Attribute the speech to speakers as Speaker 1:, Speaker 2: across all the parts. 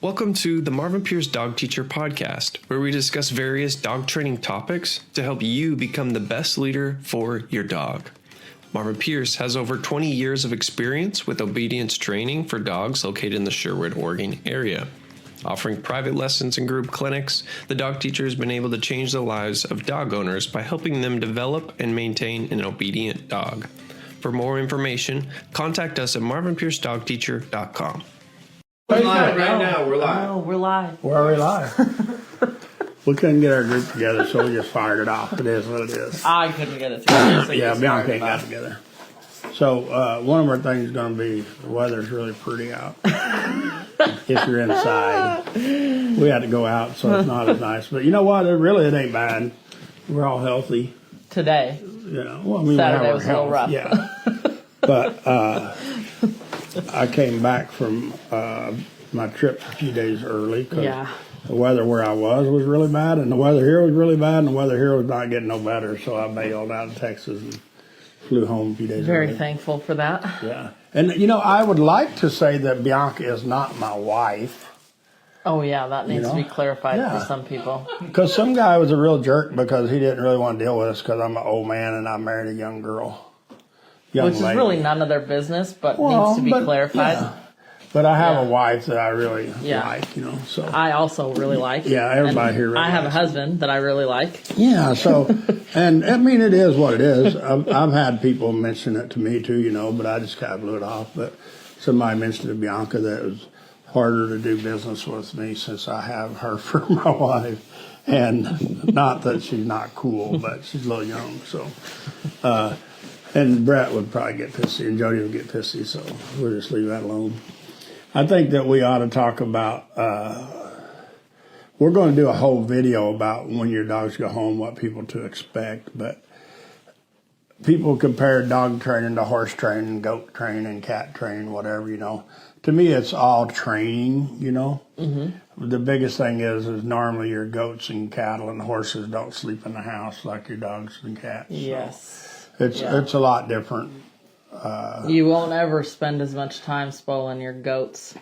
Speaker 1: Welcome to the Marvin Pierce Dog Teacher podcast, where we discuss various dog training topics to help you become the best leader for your dog. Marvin Pierce has over 20 years of experience with obedience training for dogs located in the Sherwood, Oregon area. Offering private lessons and group clinics, the dog teacher has been able to change the lives of dog owners by helping them develop and maintain an obedient dog. For more information, contact us at marvinpiercedogteacher.com.
Speaker 2: We're live right now. We're live.
Speaker 3: Oh, we're live.
Speaker 4: Where are we live? We couldn't get our group together, so we just fired it off. It is what it is.
Speaker 3: I couldn't get it together. So
Speaker 4: Yeah, Bianca ain't got together. So one of our things is going to be the weather's really pretty out. If you're inside, we had to go out, so it's not as nice. But you know what? It ain't bad. We're all healthy.
Speaker 3: Today.
Speaker 4: Yeah. Well, I mean,
Speaker 3: Saturday was a little rough.
Speaker 4: Yeah. But I came back from my trip a few days early because the weather where I was really bad, and the weather here was really bad, and the weather here was not getting no better. So I bailed out of Texas and flew home a few days early.
Speaker 3: Very thankful for that.
Speaker 4: Yeah. And, you know, I would like to say that Bianca is not my wife.
Speaker 3: Oh, yeah, that needs to be clarified for some people.
Speaker 4: Because some guy was a real jerk because he didn't really want to deal with us because I'm an old man and I married a young girl.
Speaker 3: Which is really none of their business, but needs to be clarified.
Speaker 4: Yeah. But I have a wife that I really like, you know. So
Speaker 3: I also really like.
Speaker 4: Yeah, everybody here really
Speaker 3: I have
Speaker 4: likes.
Speaker 3: a husband that I really like.
Speaker 4: Yeah, so, and I mean, it is what it is. I've had people mention it to me too, you know, but I just kind of blew it off. But somebody mentioned to Bianca that it was harder to do business with me since I have her for my wife. And not that she's not cool, but she's a little young, so. And Brett would probably get pissy, and Jody would get pissy, so we'll just leave that alone. I think that we ought to talk about, we're going to do a whole video about when your dogs go home, what people to expect, but people compare dog training to horse training, goat training, cat training, whatever, you know. To me, it's all training, you know. Mm-hmm. The biggest thing is normally your goats and cattle and horses don't sleep in the house like your dogs and cats.
Speaker 3: Yes.
Speaker 4: So it's a lot different.
Speaker 3: You won't ever spend as much time spoiling your goats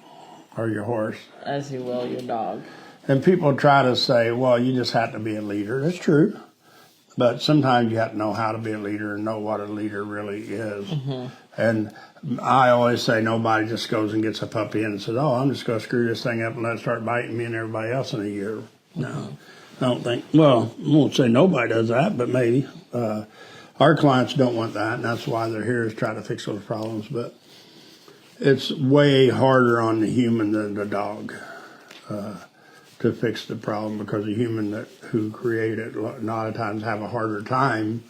Speaker 4: Or your horse.
Speaker 3: as you will your dog.
Speaker 4: And people try to say, well, you just have to be a leader. That's true. But sometimes you have to know how to be a leader and know what a leader really is. Mm-hmm. And I always say nobody just goes and gets a puppy and says, oh, I'm just going to screw this thing up and let it start biting me and everybody else in a year. No, I don't think. Well, I won't say nobody does that, but maybe. Our clients don't want that, and that's why they're here, is try to fix those problems. But it's way harder on the human than the dog to fix the problem, because the human who created it a lot of times have a harder time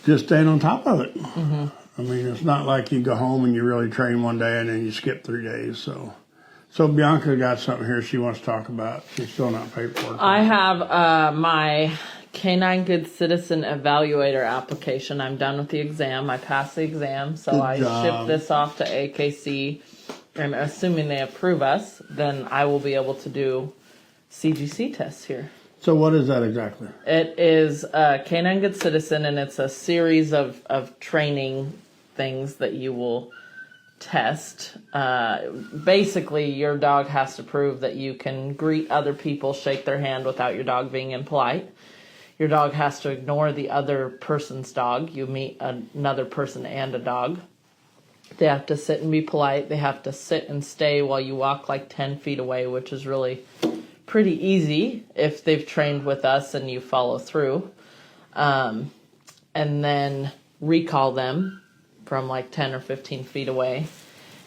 Speaker 4: just staying on top of it. Mm-hmm. I mean, it's not like you go home and you really train one day and then you skip 3 days. So Bianca got something here she wants to talk about. She's still not paid for it.
Speaker 3: I have my Canine Good Citizen Evaluator application. I'm done with the exam. I passed the exam, so I ship this off to AKC. And assuming they approve us, then I will be able to do CGC tests here.
Speaker 4: So what is that exactly?
Speaker 3: It is Canine Good Citizen, and it's a series of training things that you will test. Basically, your dog has to prove that you can greet other people, shake their hand without your dog being impolite. Your dog has to ignore the other person's dog. You meet another person and a dog. They have to sit and be polite. They have to sit and stay while you walk like 10 feet away, which is really pretty easy if they've trained with us and you follow through. And then recall them from like 10 or 15 feet away.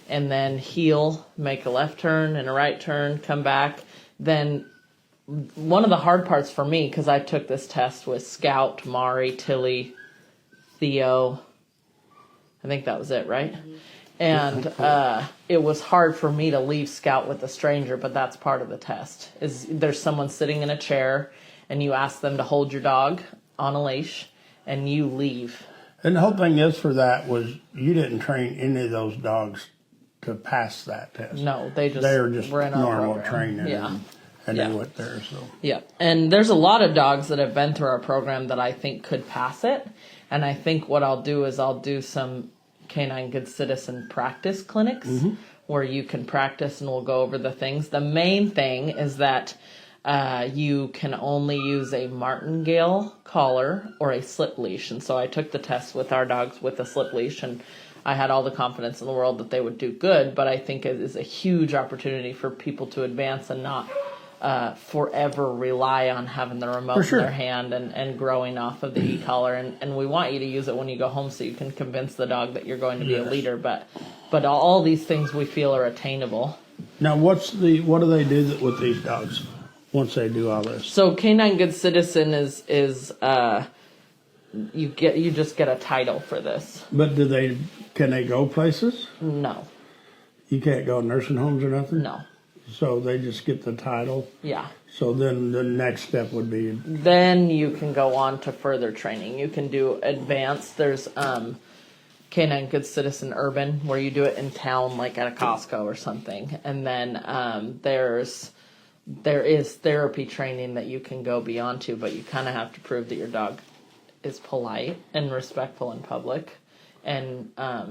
Speaker 3: And then heel, make a left turn and a right turn, come back. Then one of the hard parts for me, because I took this test with Scout, Mari, Tilly, Theo. I think that was it, right? And it was hard for me to leave Scout with a stranger, but that's part of the test. Is there's someone sitting in a chair, and you ask them to hold your dog on a leash, and you leave.
Speaker 4: And the whole thing is for that was you didn't train any of those dogs to pass that test.
Speaker 3: No, they
Speaker 4: were just
Speaker 3: were in our
Speaker 4: normal
Speaker 3: program.
Speaker 4: training.
Speaker 3: Yeah.
Speaker 4: And they went there. So
Speaker 3: yeah, and there's a lot of dogs that have been through our program that I think could pass it. And I think what I'll do is I'll do some Canine Good Citizen practice clinics where you can practice and we'll go over the things. The main thing is that you can only use a martingale collar or a slip leash. And so I took the test with our dogs with a slip leash, and I had all the confidence in the world that they would do good. But I think it is a huge opportunity for people to advance and not forever rely on having the remote in their hand and growing off of the e-collar. And we want you to use it when you go home so you can convince the dog that you're going to be a leader. But all these things we feel are attainable.
Speaker 4: Now, what do they do with these dogs once they do all this?
Speaker 3: So Canine Good Citizen is you just get a title for this.
Speaker 4: But can they go places?
Speaker 3: No.
Speaker 4: You can't go nursing homes or nothing?
Speaker 3: No.
Speaker 4: So they just get the title?
Speaker 3: Yeah.
Speaker 4: So then the next step would be...
Speaker 3: Then you can go on to further training. You can do advanced. There's Canine Good Citizen Urban, where you do it in town, like at a Costco or something. And then there is therapy training that you can go beyond to, but you kind of have to prove that your dog is polite and respectful in public and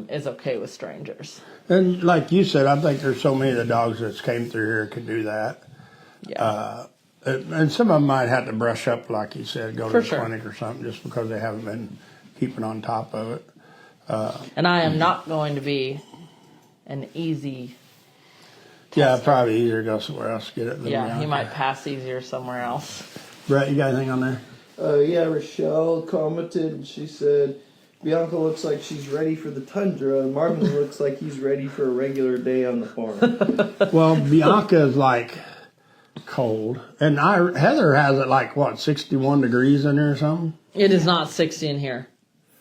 Speaker 3: is okay with strangers.
Speaker 4: And like you said, I think there's so many of the dogs that came through here could do that.
Speaker 3: Yeah.
Speaker 4: And some of them might have to brush up, like you said, go to the
Speaker 3: sure.
Speaker 4: clinic or something, just because they haven't been keeping on top of it.
Speaker 3: And I am not going to be an easy
Speaker 4: Yeah, probably easier to go somewhere else to get it.
Speaker 3: he might pass easier somewhere else.
Speaker 4: Brett, you got anything on there?
Speaker 2: Yeah, Rochelle commented and she said, Bianca looks like she's ready for the tundra, and Marvin looks like he's ready for a regular day on the farm.
Speaker 4: Well, Bianca is like cold. And Heather has it like, 61 degrees in there or something?
Speaker 3: It is not 60 in here.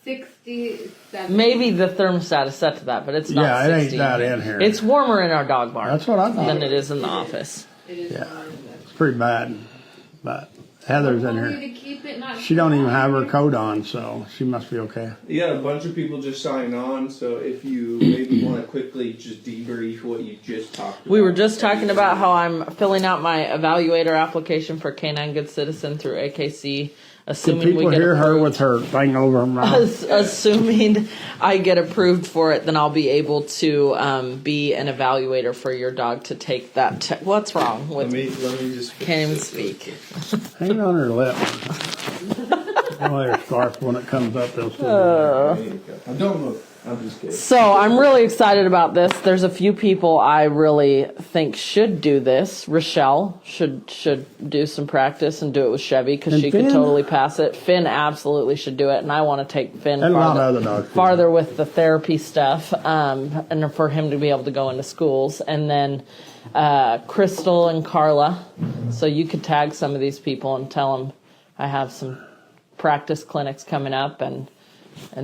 Speaker 5: 67.
Speaker 3: Maybe the thermostat is set to that, but it's not 60.
Speaker 4: Yeah, it ain't that in here.
Speaker 3: It's warmer in our dog barn.
Speaker 4: That's what I thought.
Speaker 3: Than it is in the office.
Speaker 5: It is
Speaker 4: Yeah.
Speaker 5: warm.
Speaker 4: It's pretty bad. But Heather's in
Speaker 5: Only
Speaker 4: here.
Speaker 5: to keep it not
Speaker 4: She don't even
Speaker 5: too
Speaker 4: have her
Speaker 5: hot.
Speaker 4: coat on, so she must be okay.
Speaker 2: You got a bunch of people just sign on, so if you maybe want to quickly just debrief what you just talked about.
Speaker 3: We were just talking about how I'm filling out my evaluator application for Canine Good Citizen through AKC,
Speaker 4: Can
Speaker 3: assuming
Speaker 4: people
Speaker 3: we get
Speaker 4: hear her
Speaker 3: approved.
Speaker 4: with her thing over her mouth?
Speaker 3: Assuming I get approved for it, then I'll be able to be an evaluator for your dog to take that. What's wrong with?
Speaker 2: Let me just.
Speaker 3: Can't even speak.
Speaker 4: Hanging on her lip. Oh, their scarf when it comes up, they'll still
Speaker 2: There you go. Don't look. I'm just kidding.
Speaker 3: So I'm really excited about this. There's a few people I really think should do this. Rochelle should do some practice and do it with Chevy because
Speaker 4: And
Speaker 3: she
Speaker 4: Finn?
Speaker 3: could totally pass it. Finn absolutely should do it, and I want to take Finn
Speaker 4: And a lot of other dogs do.
Speaker 3: farther with the therapy stuff, and for him to be able to go into schools. And then Crystal and Carla. So you could tag some of these people and tell them I have some practice clinics coming up and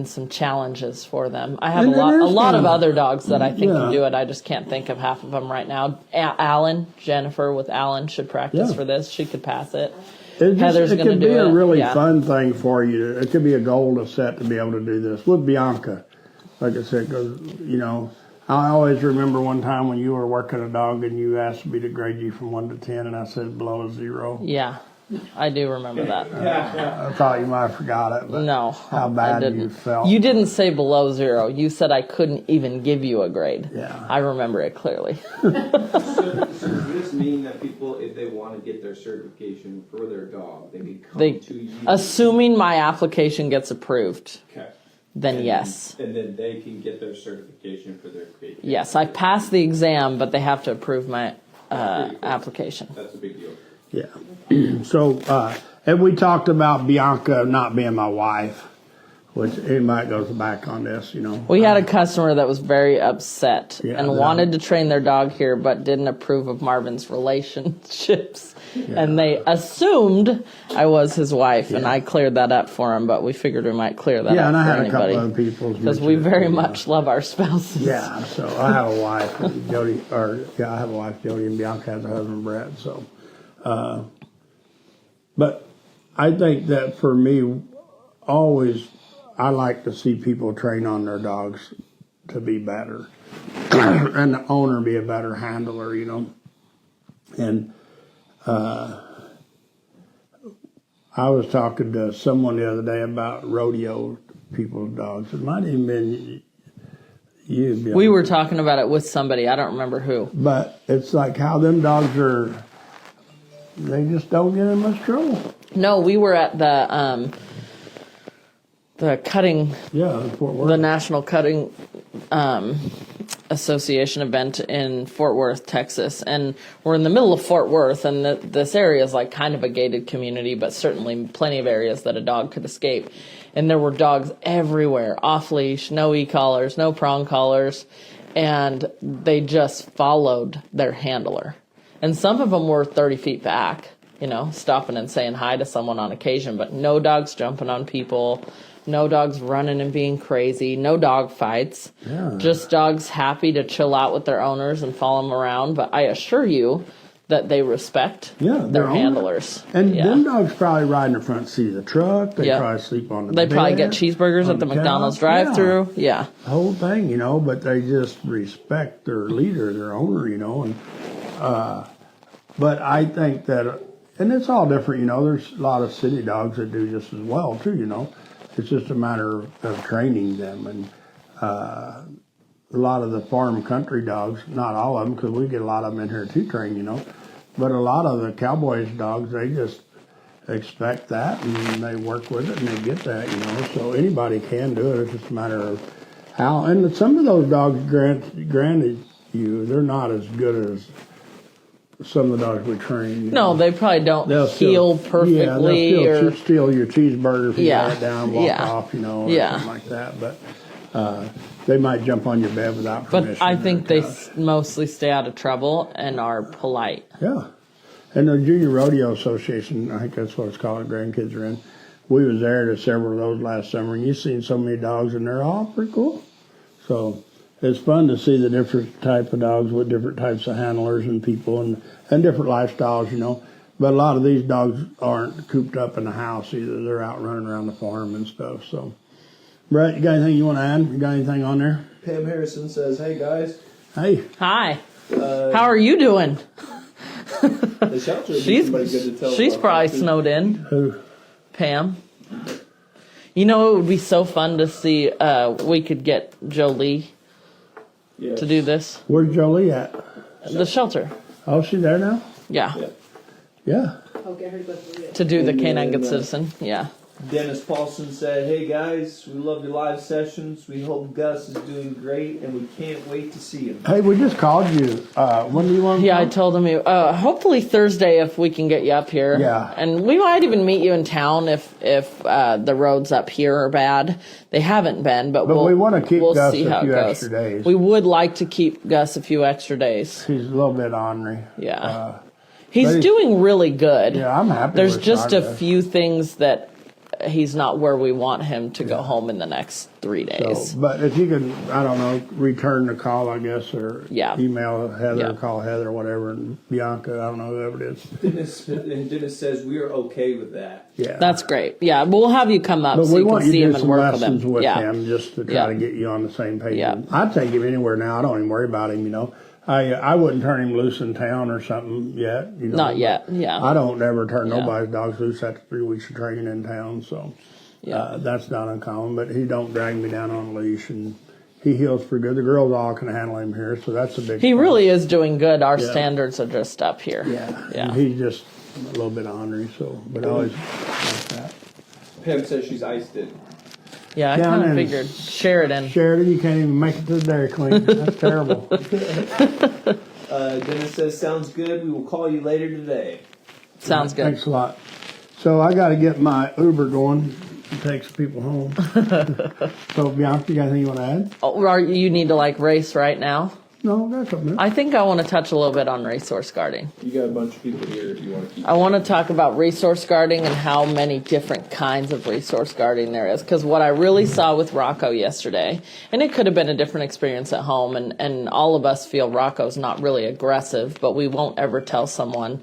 Speaker 3: some challenges for them. I have
Speaker 4: And
Speaker 3: a lot of
Speaker 4: some-
Speaker 3: other dogs that I think
Speaker 4: Yeah.
Speaker 3: can do it. I just can't think of half of them right now. Alan, Jennifer with Alan should practice
Speaker 4: Yeah.
Speaker 3: for this. She could pass it.
Speaker 4: It
Speaker 3: Heather's
Speaker 4: could
Speaker 3: gonna
Speaker 4: be
Speaker 3: do
Speaker 4: a
Speaker 3: it.
Speaker 4: really
Speaker 3: Yeah.
Speaker 4: fun thing for you. It could be a goal to set to be able to do this with Bianca. Like I said, because, I always remember one time when you were working a dog and you asked me to grade you from 1 to 10, and I said below a 0.
Speaker 3: Yeah, I do remember that.
Speaker 4: I thought you might have forgot it, but
Speaker 3: No,
Speaker 4: how
Speaker 3: I
Speaker 4: bad
Speaker 3: didn't.
Speaker 4: you felt.
Speaker 3: You didn't say below 0. You said I couldn't even give you a grade.
Speaker 4: Yeah.
Speaker 3: I remember it clearly.
Speaker 2: So does this mean that people, if they want to get their certification for their dog, they can come to you?
Speaker 3: Assuming my application gets approved,
Speaker 2: Okay.
Speaker 3: then yes.
Speaker 2: And then they can get their certification for their creation.
Speaker 3: Yes, I passed the exam, but they have to approve my application.
Speaker 2: That's a big deal.
Speaker 4: Yeah. So, and we talked about Bianca not being my wife, which it might go back on this,
Speaker 3: We had a customer that was very upset
Speaker 4: Yeah,
Speaker 3: and
Speaker 4: that-
Speaker 3: wanted to train their dog here, but didn't approve of Marvin's relationships. And they assumed I was his wife, and I cleared that up for him, but we figured we might clear that
Speaker 4: Yeah,
Speaker 3: up
Speaker 4: and I
Speaker 3: for
Speaker 4: had a
Speaker 3: anybody.
Speaker 4: couple other people.
Speaker 3: Because we very much love our spouses.
Speaker 4: Yeah, so I have a wife, and I have a wife, Jody, and Bianca has a husband, Brett. So, but I think that for me, always, I like to see people train on their dogs to be better, and the owner be a better handler, And I was talking to someone the other day about rodeo people's dogs. It might have even been
Speaker 3: We were talking about it with somebody. I don't remember who.
Speaker 4: But it's like how them dogs are. They just don't get in much trouble.
Speaker 3: No, we were at the cutting.
Speaker 4: Yeah, in Fort Worth.
Speaker 3: The National Cutting Association event in Fort Worth, Texas, and we're in the middle of Fort Worth, and this area is like kind of a gated community, but certainly plenty of areas that a dog could escape. And there were dogs everywhere, off leash, no e-collars, no prong collars, and they just followed their handler. And some of them were 30 feet back, stopping and saying hi to someone on occasion, but no dogs jumping on people. No dogs running and being crazy. No dog fights.
Speaker 4: Yeah.
Speaker 3: Just dogs happy to chill out with their owners and follow them around. But I assure you that they respect their handlers.
Speaker 4: And them dogs probably ride in the front seat of the truck. They probably sleep on the bed.
Speaker 3: They probably get cheeseburgers at the McDonald's drive-thru. Yeah.
Speaker 4: The whole thing, but they just respect their leader, their owner, and but I think that, and it's all different, there's a lot of city dogs that do just as well too, It's just a matter of training them, and a lot of the farm country dogs, not all of them, because we get a lot of them in here to train, but a lot of the cowboys dogs, they just expect that, and they work with it, and they get that, so anybody can do it. It's just a matter of how, and some of those dogs, granted you, they're not as good as some of the dogs we train.
Speaker 3: No, they probably don't heal perfectly.
Speaker 4: Yeah, they'll still steal your cheeseburger if you
Speaker 3: Yeah.
Speaker 4: lay it down, walk off, or something like that. But they might jump on your bed without permission.
Speaker 3: But I think they mostly stay out of trouble and are polite.
Speaker 4: Yeah. And the Junior Rodeo Association, I think that's what it's called, grandkids are in. We was there to several of those last summer, and you've seen so many dogs, and they're all pretty cool. So it's fun to see the different type of dogs with different types of handlers and people and different lifestyles, But a lot of these dogs aren't cooped up in the house either. They're out running around the farm and stuff. So, Brett, you got anything you want to add? You got anything on there?
Speaker 2: Pam Harrison says, "Hey guys,
Speaker 4: Hey.
Speaker 3: Hi. How are you doing?"
Speaker 2: the shelter would be somebody good to tell."
Speaker 3: She's
Speaker 2: about
Speaker 3: probably
Speaker 2: that, too.
Speaker 3: snowed in.
Speaker 4: Who?
Speaker 3: Pam. It would be so fun to see. We could get Jolie
Speaker 2: Yes.
Speaker 3: to do this.
Speaker 4: Where's Jolie at?
Speaker 3: The shelter.
Speaker 4: Oh, she there now?
Speaker 3: Yeah.
Speaker 4: Yeah.
Speaker 5: I'll get her to go through it.
Speaker 3: To do the
Speaker 2: And
Speaker 3: Canine
Speaker 2: then,
Speaker 3: Good Citizen. Yeah.
Speaker 2: Dennis Paulson said, "Hey guys, we love your live sessions. We hope Gus is doing great, and we can't wait to see him."
Speaker 4: Hey, we just called you. When do you want to
Speaker 3: Yeah, I
Speaker 4: come?
Speaker 3: told him, hopefully Thursday if we can get you up here.
Speaker 4: Yeah.
Speaker 3: And we might even meet you in town if the roads up here are bad. They haven't been, but
Speaker 4: we want to keep
Speaker 3: we'll
Speaker 4: Gus
Speaker 3: see
Speaker 4: a
Speaker 3: how
Speaker 4: few
Speaker 3: it goes.
Speaker 4: extra days.
Speaker 3: We would like to keep Gus a few extra days.
Speaker 4: He's a little bit ornery.
Speaker 3: Yeah.
Speaker 4: But
Speaker 3: He's doing really good.
Speaker 4: Yeah, I'm happy
Speaker 3: There's
Speaker 4: with
Speaker 3: just a
Speaker 4: progress.
Speaker 3: few things that he's not where we want him to go home in the next 3 days.
Speaker 4: So, but if you can, I don't know, return the call, I guess, or email Heather, or call Heather, or whatever, and Bianca, I don't know, whoever it is.
Speaker 2: Dennis says we are okay with that.
Speaker 4: Yeah.
Speaker 3: That's great. Yeah, we'll have you come up
Speaker 4: But
Speaker 3: so
Speaker 4: we
Speaker 3: you
Speaker 4: want
Speaker 3: can see
Speaker 4: you to
Speaker 3: him
Speaker 4: do
Speaker 3: and
Speaker 4: some
Speaker 3: work with
Speaker 4: lessons
Speaker 3: him.
Speaker 4: with
Speaker 3: Yeah.
Speaker 4: him just to try
Speaker 3: Yeah.
Speaker 4: to get you on the same page.
Speaker 3: Yeah.
Speaker 4: I'd take him anywhere now. I don't even worry about him, I wouldn't turn him loose in town or something yet.
Speaker 3: Not yet, yeah.
Speaker 4: I don't ever turn
Speaker 3: Yeah.
Speaker 4: nobody's dogs loose after 3 weeks of training in town, so that's not uncommon. But he don't drag me down on a leash, and he heals pretty good. The girls all can handle him here, so that's a big.
Speaker 3: He
Speaker 4: plus.
Speaker 3: really is doing good. Our standards are just up here.
Speaker 4: Yeah.
Speaker 3: Yeah.
Speaker 4: And he's just a little bit ornery, so but I always like that.
Speaker 2: Pam says she's iced it.
Speaker 3: Yeah, I
Speaker 4: Down
Speaker 3: kind of
Speaker 4: in
Speaker 3: figured. Sheridan.
Speaker 4: Sheridan, you can't even make it to the Dairy Queen. That's terrible.
Speaker 2: Dennis says, "Sounds good. We will call you later today."
Speaker 3: Sounds good.
Speaker 4: Thanks a lot. So I got to get my Uber going and take some people home. So Bianca, you got anything you want to add?
Speaker 3: Or you need to race right now?
Speaker 4: No, that's something.
Speaker 3: I think I want to touch a little bit on resource guarding.
Speaker 2: You got a bunch of people here if you want to keep.
Speaker 3: I want to talk about resource guarding and how many different kinds of resource guarding there is. Because what I really saw with Rocco yesterday, and it could have been a different experience at home, and all of us feel Rocco's not really aggressive, but we won't ever tell someone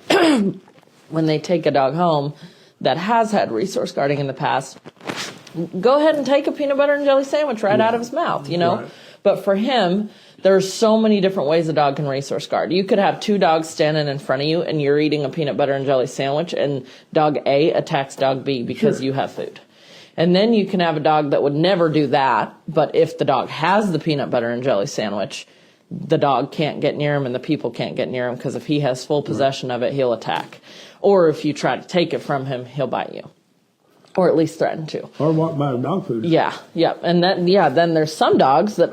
Speaker 3: when they take a dog home that has had resource guarding in the past, go ahead and take a peanut butter and jelly sandwich right out of his mouth,
Speaker 4: Right.
Speaker 3: But for him, there's so many different ways a dog can resource guard. You could have two dogs standing in front of you and you're eating a peanut butter and jelly sandwich and dog A attacks dog B because you have food. And then you can have a dog that would never do that, but if the dog has the peanut butter and jelly sandwich, the dog can't get near him and the people can't get near him, because if he has full possession of it, he'll attack. Or if you try to take it from him, he'll bite you. Or at least threaten to.
Speaker 4: Or walk by the dog food.
Speaker 3: Yeah. And then there's some dogs that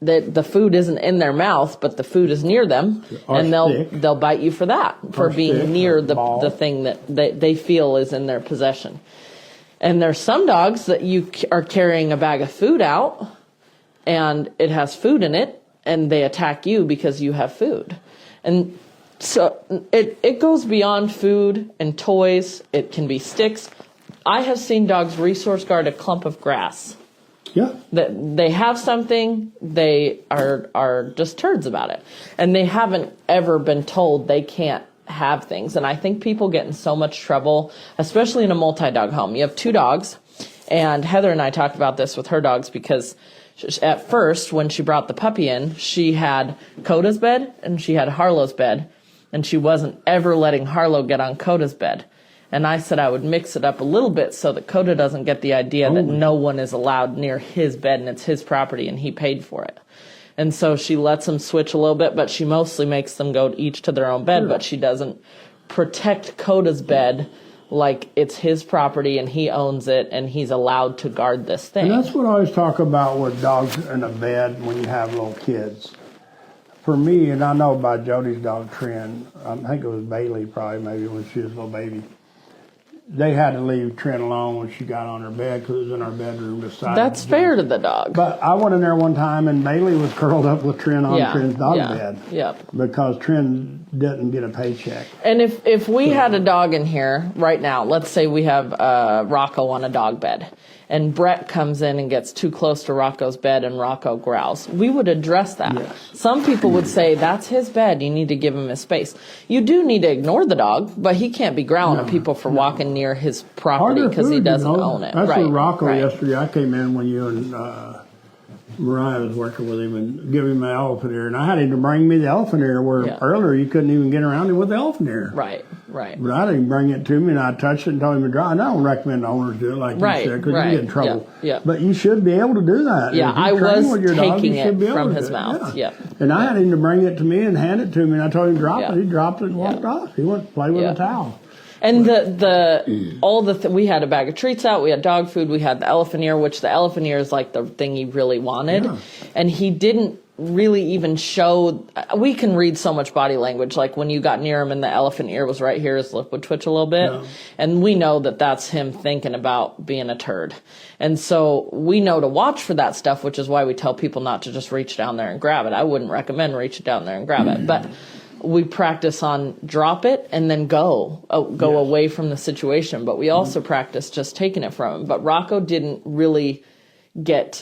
Speaker 3: that the food isn't in their mouth, but the food is near them,
Speaker 4: Or
Speaker 3: and
Speaker 4: stick.
Speaker 3: they'll bite you for that, for being
Speaker 4: stick,
Speaker 3: near
Speaker 4: or
Speaker 3: the
Speaker 4: ball.
Speaker 3: thing that they feel is in their possession. And there's some dogs that you are carrying a bag of food out, and it has food in it, and they attack you because you have food. And so it goes beyond food and toys. It can be sticks. I have seen dogs resource guard a clump of grass.
Speaker 4: Yeah.
Speaker 3: That they have something, they are just turds about it. And they haven't ever been told they can't have things. And I think people get in so much trouble, especially in a multi-dog home. You have 2 dogs, and Heather and I talked about this with her dogs, because at first, when she brought the puppy in, she had Coda's bed and she had Harlow's bed, and she wasn't ever letting Harlow get on Coda's bed. And I said I would mix it up a little bit so that Coda doesn't get the idea that no one is allowed near his bed and it's his property and he paid for it. And so she lets them switch a little bit, but she mostly makes them go each to their own bed, but she doesn't protect Coda's bed like it's his property and he owns it and he's allowed to guard this thing.
Speaker 4: And that's what I always talk about with dogs in a bed when you have little kids. For me, and I know by Jody's dog Trin, I think it was Bailey probably, maybe when she was a little baby, they had to leave Trin alone when she got on her bed because it was in our bedroom beside.
Speaker 3: That's fair to the dog.
Speaker 4: But I went in there one time and Bailey was curled up with Trin on Trin's dog bed.
Speaker 3: Yep.
Speaker 4: Because Trin didn't get a paycheck.
Speaker 3: And if we had a dog in here right now, let's say we have Rocco on a dog bed, and Brett comes in and gets too close to Rocco's bed and Rocco growls, we would address that.
Speaker 4: Yes.
Speaker 3: Some people would say, that's his bed, you need to give him his space. You do need to ignore the dog, but he can't be growling at people for walking near his property because he doesn't own it.
Speaker 4: That's
Speaker 3: right,
Speaker 4: what Rocco
Speaker 3: right.
Speaker 4: yesterday, I came in when you and Mariah was working with him and giving him an elephant ear, and I had him to bring me the elephant ear where earlier you couldn't even get around him with the elephant ear.
Speaker 3: Right.
Speaker 4: But I didn't bring it to me, and I touched it and told him to draw. And I don't recommend the owners do it like you said, because you get in trouble.
Speaker 3: Yeah.
Speaker 4: But you should be able to do that.
Speaker 3: Yeah,
Speaker 4: If you
Speaker 3: I
Speaker 4: train
Speaker 3: was
Speaker 4: with your dog,
Speaker 3: taking
Speaker 4: you should
Speaker 3: it
Speaker 4: be able
Speaker 3: from
Speaker 4: to
Speaker 3: his
Speaker 4: do it.
Speaker 3: mouth.
Speaker 4: Yeah.
Speaker 3: Yep.
Speaker 4: And I had him to bring it to me and hand it to me, and I told him to drop it. He dropped it and walked off. He went to play with a towel.
Speaker 3: And we had a bag of treats out, we had dog food, we had the elephant ear, which the elephant ear is like the thing he really wanted.
Speaker 4: Yeah.
Speaker 3: And he didn't really even show, we can read so much body language, like when you got near him and the elephant ear was right here, his lip would twitch a little bit. Yeah. And we know that that's him thinking about being a turd. And so we know to watch for that stuff, which is why we tell people not to just reach down there and grab it. I wouldn't recommend reaching down there and grab it, but we practice on drop it and then go away from the situation. But we also practice just taking it from him. But Rocco didn't really get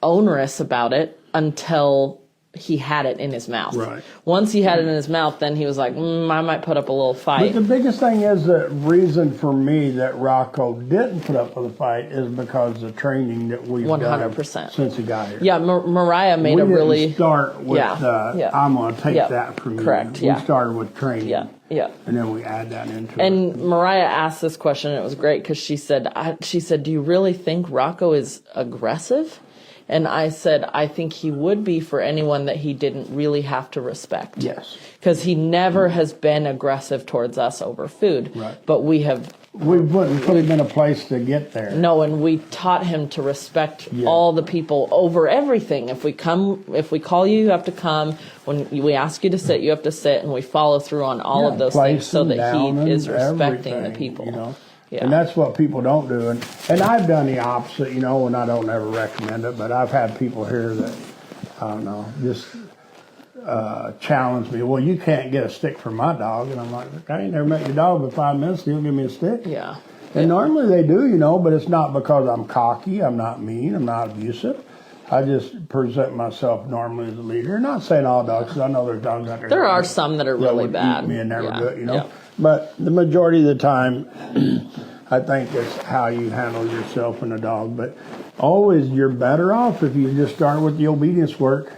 Speaker 3: onerous about it until he had it in his mouth.
Speaker 4: Right.
Speaker 3: Once he had it in his mouth, then he was like, I might put up a little fight.
Speaker 4: But the biggest thing is the reason for me that Rocco didn't put up with a fight is because of the training that we've
Speaker 3: 100%.
Speaker 4: done since he got here.
Speaker 3: Yeah, Mariah made
Speaker 4: we
Speaker 3: a really...
Speaker 4: didn't start with, I'm going to take that from you.
Speaker 3: Correct,
Speaker 4: We started with training.
Speaker 3: Yeah.
Speaker 4: And then we add that into it.
Speaker 3: And Mariah asked this question, and it was great, because she said, do you really think Rocco is aggressive? And I said, I think he would be for anyone that he didn't really have to respect.
Speaker 4: Yes.
Speaker 3: Because he never has been aggressive towards us over food.
Speaker 4: Right.
Speaker 3: But we have...
Speaker 4: We wouldn't put him in a place to get there.
Speaker 3: No, and we taught him to respect all the people over everything. If we call you, you have to come. When we ask you to sit, you have to sit. And we follow through on all of those things so that he is respecting the people.
Speaker 4: You know?
Speaker 3: Yeah.
Speaker 4: And that's what people don't do. And I've done the opposite, and I don't ever recommend it, but I've had people here that, I don't know, just challenge me. Well, you can't get a stick from my dog. And I'm like, I ain't never met your dog for 5 minutes. He'll give me a stick.
Speaker 3: Yeah.
Speaker 4: And normally they do, but it's not because I'm cocky. I'm not mean. I'm not abusive. I just present myself normally as a leader. Not saying all dogs, because I know there's dogs out there.
Speaker 3: There are some that are really
Speaker 4: would
Speaker 3: bad.
Speaker 4: Eat me and never do it,
Speaker 3: Yeah.
Speaker 4: But the majority of the time, I think it's how you handle yourself and a dog. But always, you're better off if you just start with the obedience work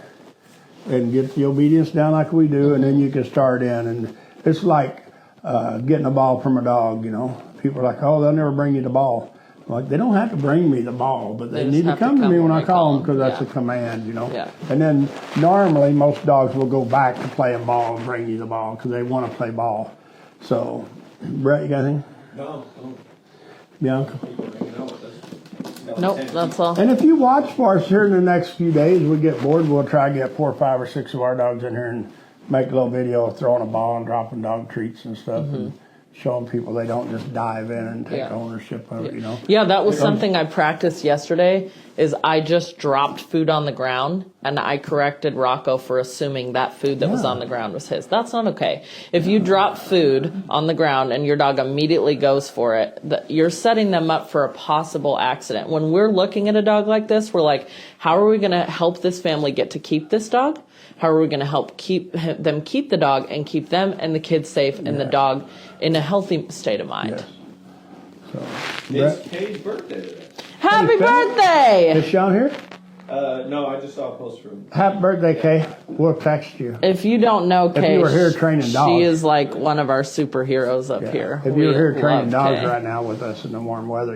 Speaker 4: and get the obedience down like we do, and then you can start in. And it's like getting a ball from a dog, People are like, oh, they'll never bring you the ball. Like, they don't have to bring me the ball, but they
Speaker 3: They just
Speaker 4: need to
Speaker 3: have to
Speaker 4: come to
Speaker 3: come
Speaker 4: me when
Speaker 3: when
Speaker 4: I
Speaker 3: we
Speaker 4: call
Speaker 3: call
Speaker 4: them, because
Speaker 3: them.
Speaker 4: that's
Speaker 3: Yeah.
Speaker 4: a command, you know.
Speaker 3: Yeah.
Speaker 4: And then normally most dogs will go back to playing ball and bring you the ball because they want to play ball. So, Brett, you got anything?
Speaker 6: No.
Speaker 4: Bianca?
Speaker 3: Nope, that's all.
Speaker 4: And if you watch for us here in the next few days, we get bored, we'll try to get 4 or 5 or 6 of our dogs in here and make a little video of throwing a ball and dropping dog treats and stuff and showing people they don't just dive in and take
Speaker 3: Yeah.
Speaker 4: ownership of it, you know.
Speaker 3: Yeah, that was something I practiced yesterday. Is I just dropped food on the ground and I corrected Rocco for assuming that food that was
Speaker 4: Yeah.
Speaker 3: on the ground was his. That's not okay. If you drop food on the ground and your dog immediately goes for it, you're setting them up for a possible accident. When we're looking at a dog like this, we're like, how are we going to help this family get to keep this dog? How are we going to help keep the dog and keep them and the kids safe and the dog in a healthy state of mind?
Speaker 4: Yes. So,
Speaker 6: It's
Speaker 4: Brett,
Speaker 6: Kay's birthday today.
Speaker 3: Happy
Speaker 4: Hey, Phil.
Speaker 3: birthday!
Speaker 4: is Sean here?
Speaker 6: No, I just saw a post from.
Speaker 4: Happy birthday, Kay. We'll text you.
Speaker 3: If you don't know Kay,
Speaker 4: you were here training dogs.
Speaker 3: she is like one of our superheroes up here.
Speaker 4: If you were here
Speaker 3: We
Speaker 4: training
Speaker 3: love
Speaker 4: dogs
Speaker 3: Kay.
Speaker 4: right now with us in the warm weather,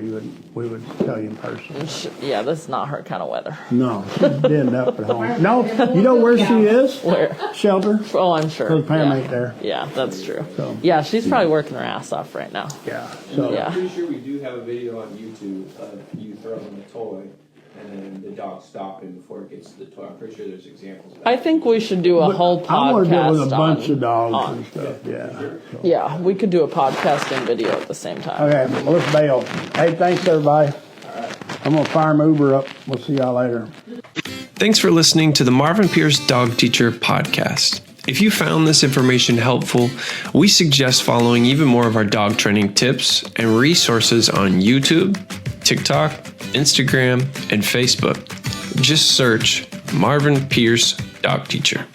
Speaker 4: we would tell you in person.
Speaker 3: Yeah, this is not her kind of weather.
Speaker 4: No, she's denned up at home. No, you know where she is?
Speaker 3: Where?
Speaker 4: Shelter.
Speaker 3: Oh, I'm sure.
Speaker 4: Because Pam
Speaker 3: yeah.
Speaker 4: ain't there.
Speaker 3: Yeah, that's true.
Speaker 4: So.
Speaker 3: Yeah, she's probably working her ass off right now.
Speaker 4: Yeah. So
Speaker 3: Yeah.
Speaker 6: I'm pretty sure we do have a video on YouTube of you throwing a toy and then the dog stopping before it gets to the toy. I'm pretty sure there's examples of that.
Speaker 3: I think we should do a whole podcast.
Speaker 4: I want to do it with a bunch
Speaker 3: on-
Speaker 4: of dogs
Speaker 3: on-
Speaker 4: and stuff. Yeah. So.
Speaker 3: Yeah, we could do a podcast and video at the same time.
Speaker 4: Okay, well, let's bail. Hey, thanks everybody. I'm gonna fire my Uber up. We'll see y'all later.
Speaker 1: Thanks for listening to the Marvin Pierce Dog Teacher podcast. If you found this information helpful, we suggest following even more of our dog training tips and resources on YouTube, TikTok, Instagram, and Facebook. Just search Marvin Pierce Dog Teacher.